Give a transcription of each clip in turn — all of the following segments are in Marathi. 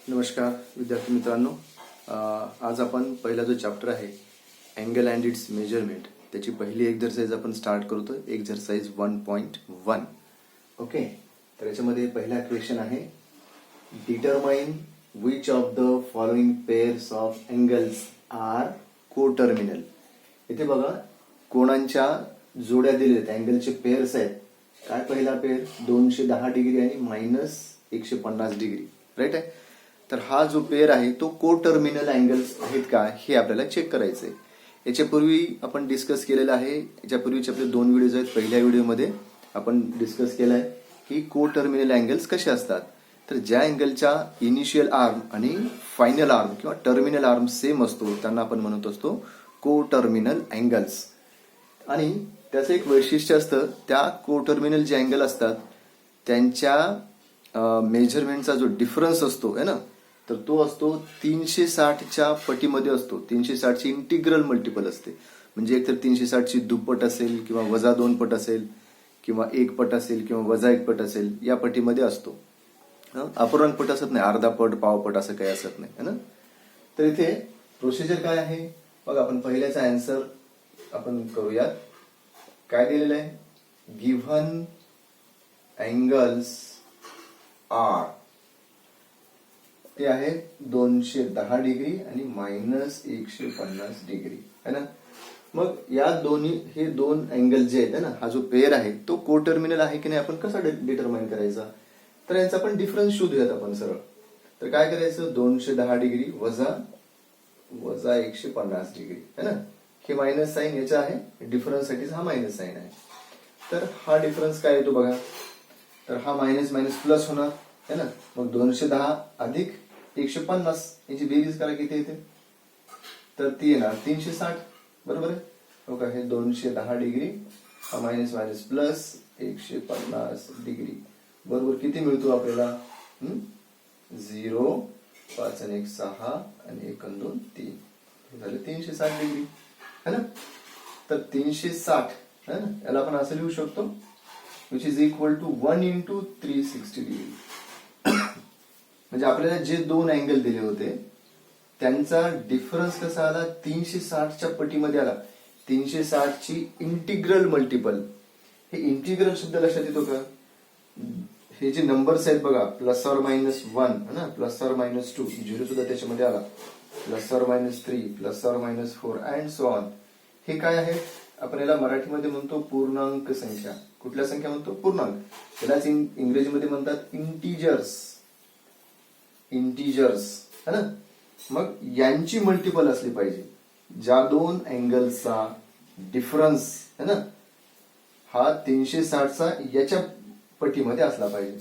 नमस्कार विद्यार्थी मित्रांनो, आज आपण पहिला जो चॅप्टर आहे अँगल अँड इट्स मेजरमेंट त्याची पहिली एक्झरसाइज आपण स्टार्ट करतोय. एक्झरसाइज 1.1. ओके, तर याच्यामध्ये पहिला क्वेश्चन आहे, determine which of the following pairs of angles are coterminal. इथे बघा कोणांच्या जोड्या दिलेल्या आहेत, अँगलचे पेअर्स आहेत. काय पहिला पेअर 210 डिग्री आणि -150 डिग्री, राईट आहे. तर हा जो पेअर आहे तो कोटर्मिनल अँगल्स आहेत का हे आपल्याला चेक करायचंय. याच्यापूर्वी आपण डिस्कस केलेलं आहे, याच्यापूर्वीचे आपले 2 व्हिडिओज आहेत. पहिल्या व्हिडिओमध्ये आपण डिस्कस केलंय की कोटर्मिनल अँगल्स कसे असतात. तर ज्या अँगलच्या इनिशियल आर्म आणि फायनल आर्म किंवा टर्मिनल आर्म सेम असतो त्यांना आपण म्हणत असतो कोटर्मिनल अँगल्स. आणि त्याचं एक वैशिष्ट्य असतं, त्या कोटर्मिनल जे अँगल असतात त्यांच्या मेजरमेंटचा जो डिफरन्स असतो है ना, तर तो असतो 360च्या पटीमध्ये असतो. 360ची इंटिग्रल मल्टिपल असते. म्हणजे एकतर 360ची दुप्पट असेल किंवा -2 पट असेल किंवा 1 पट असेल किंवा -1 पट असेल, या पटीमध्ये असतो. अपूर्णांक पट असत नाही, अर्धा पट पावपट असं काही असत नाही है ना. तर इथे प्रोसिजर काय आहे बघा, आपण पहिल्याचा आन्सर आपण करूयात. काय दिलेलं आहे, गिव्हन अँगल्स आर ते आहे 210 डिग्री आणि -150 डिग्री है ना. मग या दोन्ही हे दोन अँगल जे आहेत ना, हा जो पेअर आहे तो कोटर्मिनल आहे की नाही आपण कसा डिटरमाइन करायचा. तर यांचा आपण डिफरन्स शोधूयात आपण सरळ. तर काय करायचं, 210 डिग्री वजा 150 डिग्री है ना. हे मायनस साईन याचा आहे, डिफरन्स साठीच हा मायनस साईन आहे. तर हा डिफरन्स काय येतो बघा, तर हा मायनस मायनस प्लस होणार है ना. मग 210 अधिक 150 याची बेरीज करा, किती येते, तर ती येणार 360. बरोबर आहे हो का. हे 210 डिग्री हा मायनस मायनस प्लस 150 डिग्री बरोबर किती मिळतो आपल्याला, 0, 5 आणि 1 6 आणि 1 आणि 2 3 झाले 360 डिग्री है ना. तर 360 है ना, याला आपण असं लिहू शकतो, which is equal to 1 × 360 degree. म्हणजे आपल्याला जे दोन अँगल दिले होते त्यांचा डिफरन्स कसा आला, 360च्या पटीमध्ये आला. 360ची इंटिग्रल मल्टिपल. हे इंटिग्रल शब्द लक्षात येतो का, हे जे नंबर्स आहेत बघा, +or-1 है ना, +or-2, 0 सुद्धा त्याच्यामध्ये आला, +or-3, +or-4 and so on. हे काय आहे, आपण याला मराठीमध्ये म्हणतो पूर्णांक संख्या. कुठल्या संख्या म्हणतो, पूर्णांक. त्यालाच इंग्रजीमध्ये म्हणतात इंटिजर्स है ना. मग यांची मल्टिपल असली पाहिजे. ज्या दोन अँगलचा डिफरन्स है ना हा 360चा याच्या पटीमध्ये असला पाहिजे.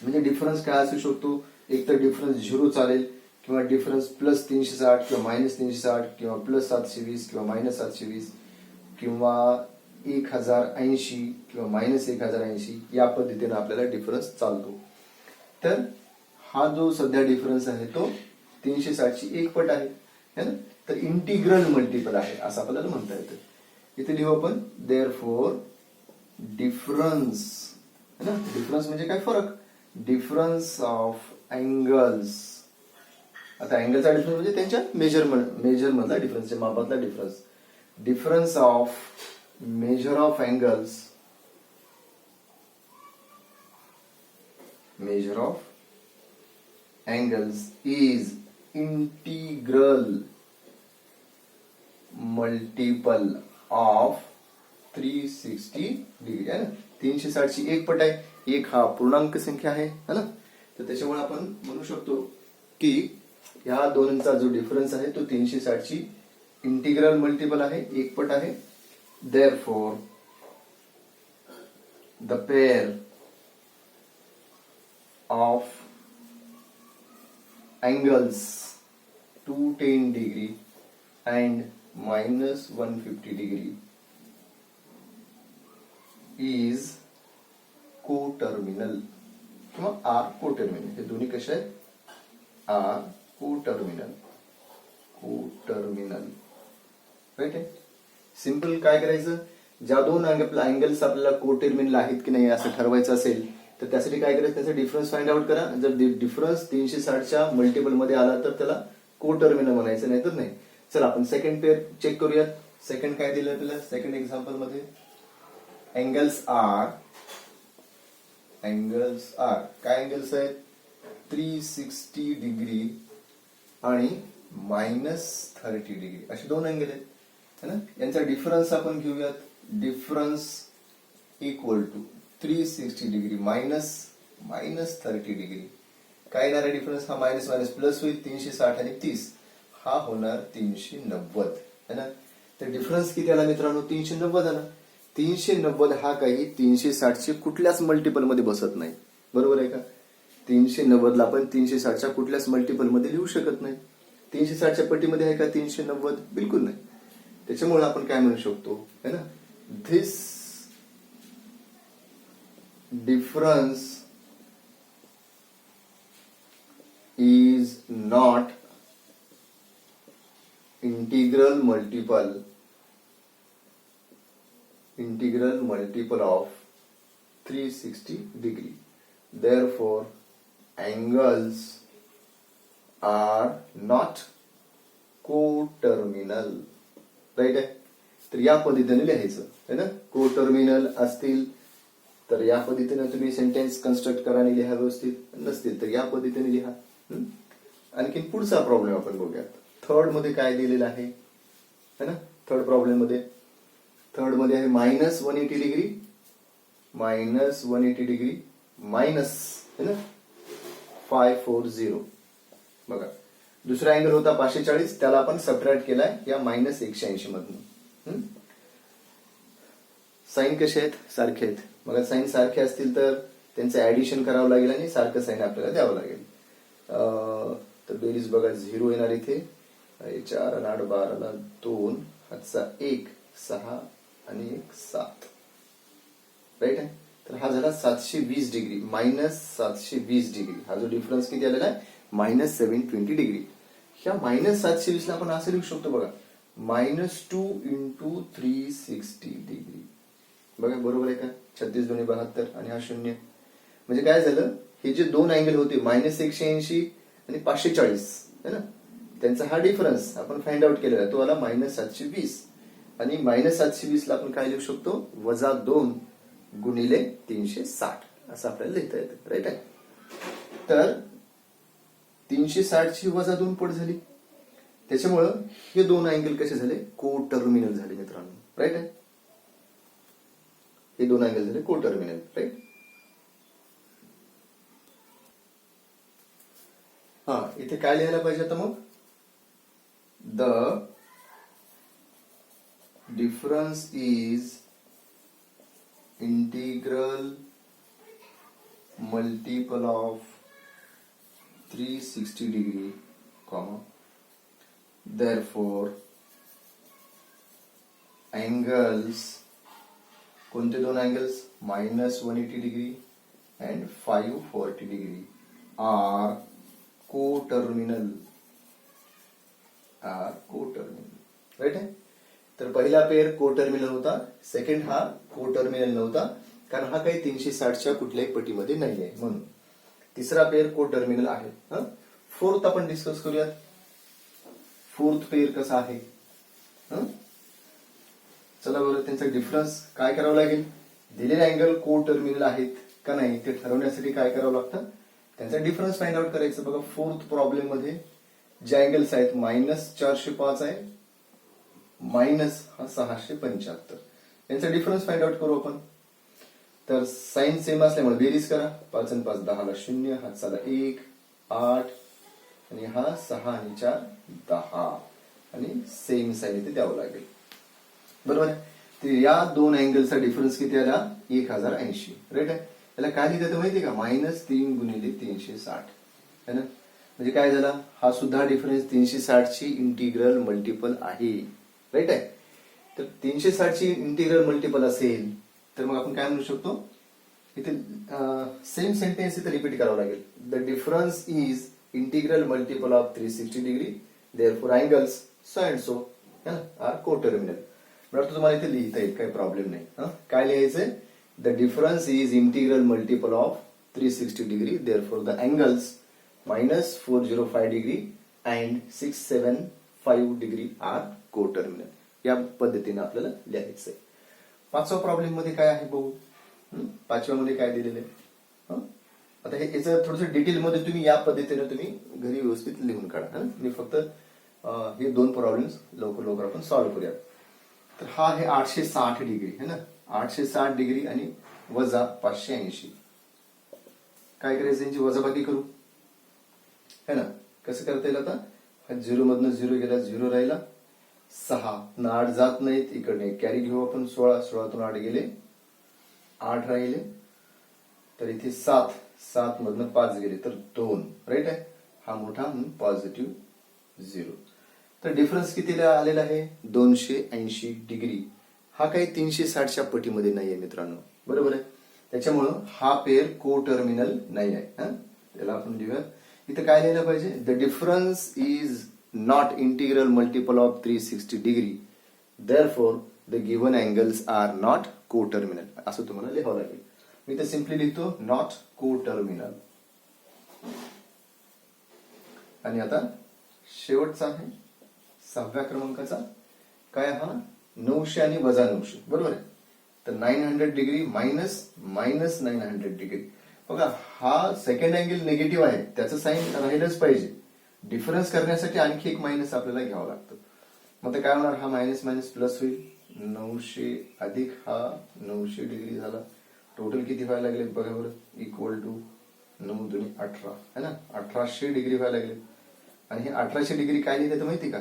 म्हणजे डिफरन्स काय असू शकतो, एक तर डिफरन्स 0 चालेल किंवा डिफरन्स +360 किंवा -360 किंवा +720 किंवा -720 किंवा 1080 किंवा -1080 या पद्धतीने आपल्याला डिफरन्स चालतो. तर हा जो सध्या डिफरन्स आहे तो 360ची 1 पट आहे है ना. तर इंटिग्रल मल्टिपल आहे असं आपल्याला म्हणता येतं. इथे लिहू आपण देअरफॉर डिफरन्स है ना. डिफरन्स म्हणजे काय, फरक. Difference of angles. आता अँगलचा डिफरन्स म्हणजे त्यांच्या मेजर मधला डिफरन्स, मापातला difference. Difference of measure of angles, measure of angles is integral multiple of 360 degree है ना. 360ची 1 पट आहे, 1 हा पूर्णांक संख्या आहे है ना. तर त्याच्यामुळे आपण म्हणू शकतो की या दोनचा जो डिफरन्स आहे तो 360ची इंटिग्रल मल्टिपल आहे, 1 पट आहे. Therefore the pair of angles 210 degree and -150 degree is coterminal किंवा are coterminal. हे दोन्ही कसे आहेत, are coterminal. राईट आहे. सिंपल काय करायचं, ज्या दोन अँगल्स आपल्याला कोटर्मिनल आहेत की नाही असं ठरवायचं असेल तर त्यासाठी काय करायचं, त्याचा डिफरन्स फाइंड आउट करा. जर डिफरन्स 360च्या मल्टिपल मध्ये आला तर त्याला को टर्मिनल म्हणायचं, नाही तर नाही. चला आपण सेकंड पेअर चेक करूयात. सेकंड काय दिलं आपल्याला सेकंड एक्झाम्पल मध्ये, अँगल्स आर काय अँगल्स आहेत, 360 डिग्री आणि -30 डिग्री असे दोन अँगल आहेत है ना. यांचा डिफरन्स आपण घेऊयात. Difference equal to 360 degree -30 degree. काय येणार आहे डिफरन्स, हा मायनस मायनस प्लस होईल. 360 आणि 30 हा होणार 390 है ना. तर डिफरन्स किती आला मित्रांनो, 390 आला. 390 हा काही 360चे कुठल्याच मल्टिपल मध्ये बसत नाही, बरोबर आहे का. 390 ला आपण 360च्या कुठल्याच मल्टिपल मध्ये लिहू शकत नाही. 360च्या पट्टीमध्ये आहे का 390, बिलकुल नाही. त्याच्यामुळे आपण काय म्हणू शकतो है ना, this difference is not integral multiple of 360 degree. Therefore, angles are not coterminal. Right आहे. तर या पद्धतीने लिहायचं है ना. कोटर्मिनल असतील तर या पद्धतीने तुम्ही सेंटेन्स कन्स्ट्रक्ट करा आणि लिहा व्यवस्थित, नसतील तर या पद्धतीने लिहा. आणखी पुढचा प्रॉब्लेम आपण बघूयात. थर्ड मध्ये काय दिलेलं आहे है ना. थर्ड प्रॉब्लेम मध्ये आहे -180 डिग्री मायनस है ना 540. बघा दुसरा अँगल होता 540, त्याला आपण सबट्रॅक्ट केलाय या -180 मधून. साइन कसे आहेत, सारखे आहेत. मग साइन सारखे असतील तर त्यांचं ऍडिशन करावं लागेल आणि सारखं साइन आपल्याला द्यावं लागेल. तर बेरीज बघा 0 येणार इथे. 4 आणि 8 12 2 हातचा 1 6 आणि 1 7. राईट आहे. तर हा झाला 720 डिग्री -720 डिग्री. हा जो डिफरन्स किती आलेला आहे -720 डिग्री. ह्या -720 ला आपण असं लिहू शकतो बघा, -2 × 360 डिग्री. बघा बरोबर आहे का. 36 2 72 आणि हा 0. म्हणजे काय झालं, हे जे दोन अँगल होते -180 आणि 540 है ना, त्यांचा हा डिफरन्स आपण फाइंड आउट केलेला, तो आला -720. आणि -720 ला आपण काय लिहू शकतो, -2 गुणिले 360 असं आपल्याला लिहिता येतं. राईट आहे. तर 360 ची -2 पट झाली. त्याच्यामुळं हे दोन अँगल कसे झाले, कोटर्मिनल झाले मित्रांनो. राईट आहे. हे दोन अँगल झाले कोटर्मिनल. राईट. हा इथे काय लिहायला पाहिजे आता मग, the difference is integral multiple of 360 degree, therefore angles, कोणते दोन angles, -180 degree and 540 degree are coterminal. Right आहे. तर पहिला पेअर कोटर्मिनल होता, सेकंड हा कोटर्मिनल नव्हता, कारण हा काही 360च्या कुठल्याही पटीमध्ये नाही आहे म्हणून. तिसरा पेअर कोटर्मिनल आहे. फोर्थ आपण डिस्कस करूयात. फोर्थ पेअर कसा आहे, चला बरं. त्यांचा डिफरन्स काय करावं लागेल, दिलेले अँगल कोटर्मिनल आहेत का नाही ते ठरवण्यासाठी काय करावं लागतं, त्यांचा डिफरन्स फाइंड आउट करायचं. बघा फोर्थ प्रॉब्लेम मध्ये जे अँगल्स आहेत -405 आहे, -675, यांचा डिफरन्स फाइंड आउट करू आपण. तर साइन सेम असल्यामुळे बेरीज करा. 5 आणि 5 10 ला 0, हातचाला 1 8 आणि हा 6 आणि 4 10 आणि सेम साइन इथे द्यावं लागेल. बरोबर आहे. तर या दोन अँगलचा डिफरन्स किती आला, 1080. राईट आहे. याला काय लिहितात माहिती का, -3 गुणिले 360 है ना. म्हणजे काय झाला, हा सुद्धा डिफरन्स 360 ची इंटिग्रल मल्टिपल आहे. राईट आहे. तर 360 ची इंटिग्रल मल्टिपल असेल तर मग आपण काय म्हणू शकतो, इथे सेम सेंटेन्स इथे रिपीट करावं लागेल. The difference is integral multiple of 360 degree, therefore angles so and so are coterminal. बरं तुम्हाला इथे लिहिता येईल, काही प्रॉब्लेम नाही. काय लिहायचंय, the difference is integral multiple of 360 degree. Therefore, the angles minus 405 degree and 675 degree are coterminal. या पद्धतीने आपल्याला लिहायचं आहे. पाचवा प्रॉब्लेम मध्ये काय आहे बघू. पाचव्या मध्ये काय दिलेलं आहे. आता हे याचं थोडंसं डिटेल मध्ये तुम्ही या पद्धतीने तुम्ही घरी व्यवस्थित लिहून काढा. मी फक्त हे दोन प्रॉब्लेम्स लवकर आपण सॉल्व्ह करूया. तर हा आहे 860 डिग्री है ना. 860 डिग्री आणि वजा 580. काय करायचं यांची वजाबाकी करू है ना. कसं करता येईल आता. झिरो मधनं झिरो गेला, झिरो राहिला. 6 न 8 जात नाहीत, इकडे कॅरी घेऊ आपण. 16, 16तून 8 गेले, 8 राहिले. तर इथे 7 मधनं 5 गेले तर 2 राईट आहे. हा मोठा म्हणून पॉझिटिव्ह 0. तर डिफरन्स कितीला आलेला आहे 280 डिग्री. हा काही 360च्या पटीमध्ये नाही आहे मित्रांनो, बरोबर आहे. त्याच्यामुळं हा पेअर कोटर्मिनल नाही आहे. त्याला आपण लिहूया. इथं काय लिहिलं पाहिजे. The difference is not integral multiple of 360 degree. Therefore the given angles are not coterminal. असं तुम्हाला लिहावं लागेल. मी तर सिम्पली लिहितो नॉट कोटर्मिनल. आणि आता शेवटचा आहे 6व्या क्रमांकाचा. काय हा 900 आणि वजा 900 बरोबर आहे. तर 900 डिग्री मायनस 900 डिग्री. बघा हा सेकंड अँगल निगेटिव्ह आहे, त्याचं साईन राहिलंच पाहिजे. डिफरन्स करण्यासाठी आणखी एक मायनस आपल्याला घ्यावं लागतं. मग ते काय होणार. हा मायनस मायनस प्लस होईल. 900 अधिक हा 900 डिग्री झाला. टोटल किती व्हायला लागले बघा बरं. इक्वल टू 9 दुनी 18 है ना. 1800 डिग्री व्हायला लागले. आणि हे 1800 डिग्री काय लिहितं माहिती का.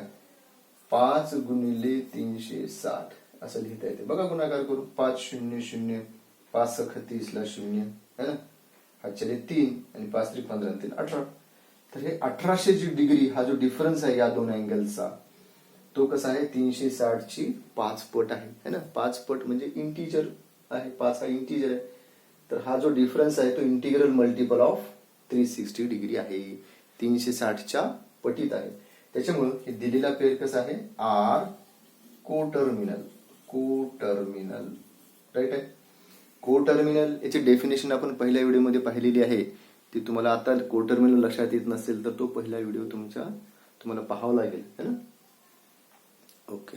5 गुणिले 360 असं लिहिता येते. बघा गुणाकार करू. 5 0 0 5 सख 30 ला 0 है ना. हा चले 3 आणि 5 3 15 3 18. तर हे 1800 डिग्री हा जो डिफरन्स आहे या दोन अँगलचा तो कसा आहे 360 ची 5 पट आहे है ना. 5 पट म्हणजे इंटिजर आहे. 5 हा इंटिजर आहे. तर हा जो डिफरन्स आहे तो इंटिग्रल मल्टिपल ऑफ 360 डिग्री आहे. 360च्या पटीत आहे. त्याच्यामुळे हे दिलेला पेअर कसा आहे आर कोटर्मिनल. कोटर्मिनल राईट आहे. कोटर्मिनल याची डेफिनेशन आपण पहिल्या व्हिडिओमध्ये पाहिलेली आहे. ती तुम्हाला आता कोटर्मिनल लक्षात येत नसेल तर तो पहिला व्हिडिओ तुम्हाला पाहावा लागेल है ना. ओके.